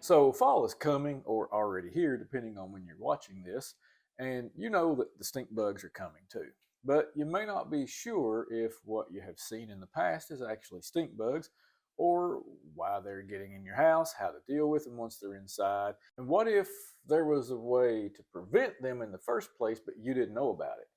So fall is coming or already here, depending on when you're watching this, and you know that the stink bugs are coming too. But you may not be sure if what you have seen in the past is actually stink bugs, or why they're getting in your house, how to deal with them once they're inside, and what if there was a way to prevent them in the first place but you didn't know about it.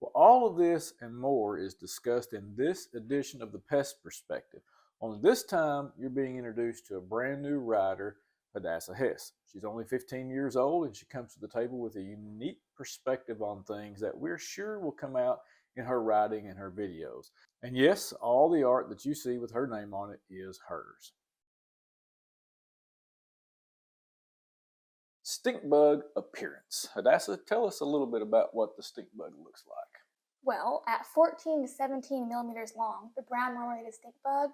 Well, all of this and more is discussed in this edition of the Pest Perspective. Only this time, you're being introduced to a brand new writer, Hadassah Hess. She's only 15 years old and she comes to the table with a unique perspective on things that we're sure will come out in her writing and her videos. And yes, all the art that you see with her name on it is hers. Stink bug appearance. Hadassah, tell us a little bit about what the stink bug looks like. Well, at 14 to 17 millimeters long, the brown marmorated stink bug.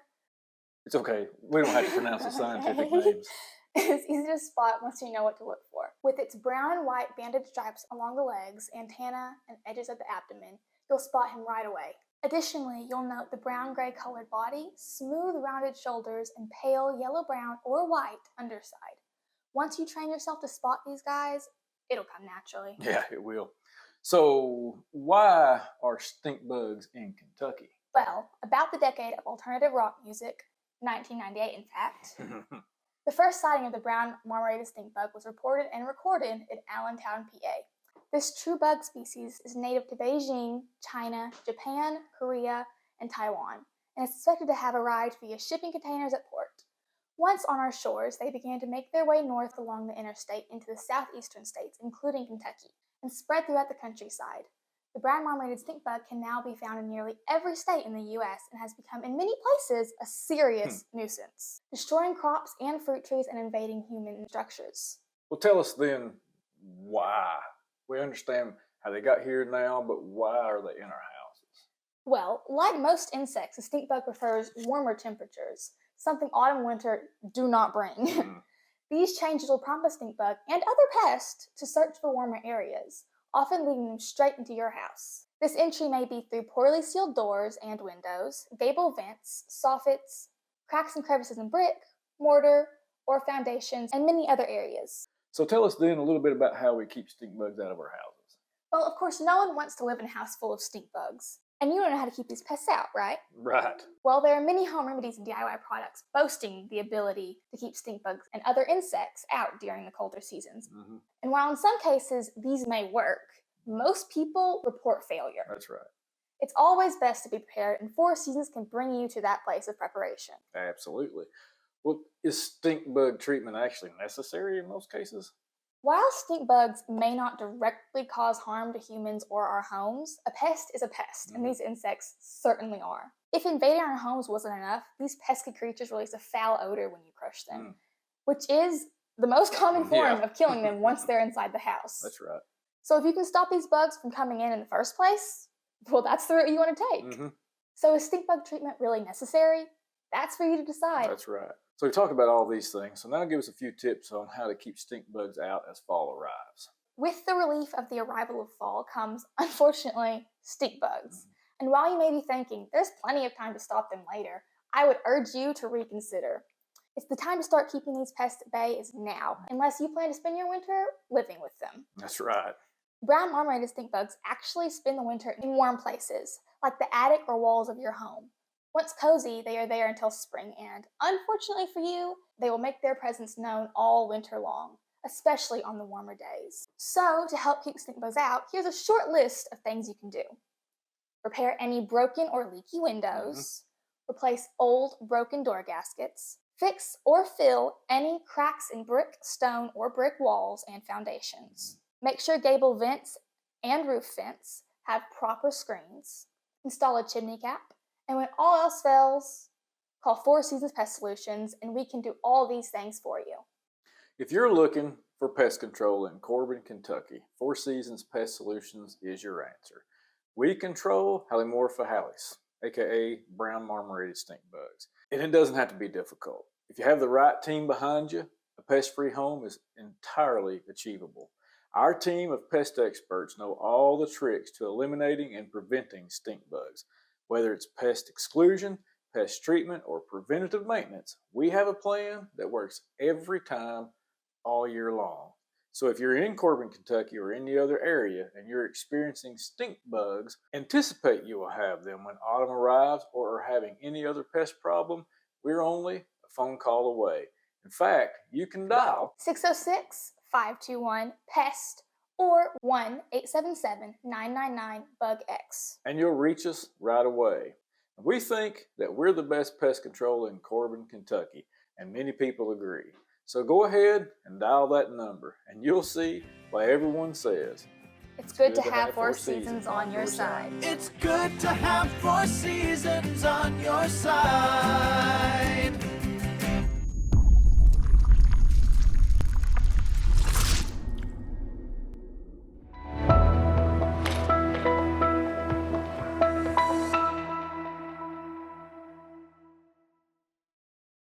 It's okay. We don't have to pronounce the scientific names. It's easy to spot once you know what to look for. With its brown and white banded stripes along the legs, antennae, and edges of the abdomen, you'll spot him right away. Additionally, you'll note the brown-gray colored body, smooth rounded shoulders, and pale yellow-brown or white underside. Once you train yourself to spot these guys, it'll come naturally. Yeah, it will. So why are stink bugs in Kentucky? Well, about the decade of alternative rock music, 1998 in fact, the first sighting of the brown marmorated stink bug was reported and recorded in Allentown, PA. This true bug species is native to Beijing, China, Japan, Korea, and Taiwan, and is suspected to have arrived via shipping containers at port. Once on our shores, they began to make their way north along the interstate into the southeastern states, including Kentucky, and spread throughout the countryside. The brown marmorated stink bug can now be found in nearly every state in the U.S. and has become, in many places, a serious nuisance, destroying crops and fruit trees and invading human structures. Well, tell us then why. We understand how they got here now, but why are they in our houses? Well, like most insects, the stink bug prefers warmer temperatures, something autumn and winter do not bring. These changes will prompt the stink bug and other pests to search for warmer areas, often leading them straight into your house. This entry may be through poorly sealed doors and windows, gable vents, soffits, cracks and crevices in brick, mortar, or foundations, and many other areas. So tell us then a little bit about how we keep stink bugs out of our houses. Well, of course, no one wants to live in a house full of stink bugs. And you don't know how to keep these pests out, right? Right. Well, there are many home remedies and DIY products boasting the ability to keep stink bugs and other insects out during the colder seasons. And while in some cases these may work, most people report failure. That's right. It's always best to be prepared, and 4 seasons can bring you to that place of preparation. Absolutely. Well, is stink bug treatment actually necessary in most cases? While stink bugs may not directly cause harm to humans or our homes, a pest is a pest, and these insects certainly are. If invading our homes wasn't enough, these pesky creatures release a foul odor when you crush them, which is the most common form of killing them once they're inside the house. That's right. So if you can stop these bugs from coming in the first place, well, that's the route you want to take. So is stink bug treatment really necessary? That's for you to decide. That's right. So we talked about all these things, so now give us a few tips on how to keep stink bugs out as fall arrives. With the relief of the arrival of fall comes, unfortunately, stink bugs. And while you may be thinking, there's plenty of time to stop them later, I would urge you to reconsider. It's the time to start keeping these pests at bay is now, unless you plan to spend your winter living with them. That's right. Brown marmorated stink bugs actually spend the winter in warm places, like the attic or walls of your home. Once cozy, they are there until spring, and unfortunately for you, they will make their presence known all winter long, especially on the warmer days. So, to help keep stink bugs out, here's a short list of things you can do. Repair any broken or leaky windows, replace old broken door gaskets, fix or fill any cracks in brick, stone, or brick walls and foundations. Make sure gable vents and roof vents have proper screens. Install a chimney cap. And when all else fails, call 4 Seasons Pest Solutions, and we can do all these things for you. If you're looking for pest control in Corbin, Kentucky, 4 Seasons Pest Solutions is your answer. We control Halimorpha halis, aka brown marmorated stink bugs. And it doesn't have to be difficult. If you have the right team behind you, a pest-free home is entirely achievable. Our team of pest experts know all the tricks to eliminating and preventing stink bugs. Whether it's pest exclusion, pest treatment, or preventative maintenance, we have a plan that works every time all year long. So if you're in Corbin, Kentucky or any other area and you're experiencing stink bugs, anticipate you will have them when autumn arrives or are having any other pest problem. We're only a phone call away. In fact, you can dial 606-521-PEST or 1-877-999-BUG-X. and you'll reach us right away. We think that we're the best pest control in Corbin, Kentucky, and many people agree. So go ahead and dial that number, and you'll see why everyone says it's good to have 4 seasons on your side. It's good to have 4 seasons on your side.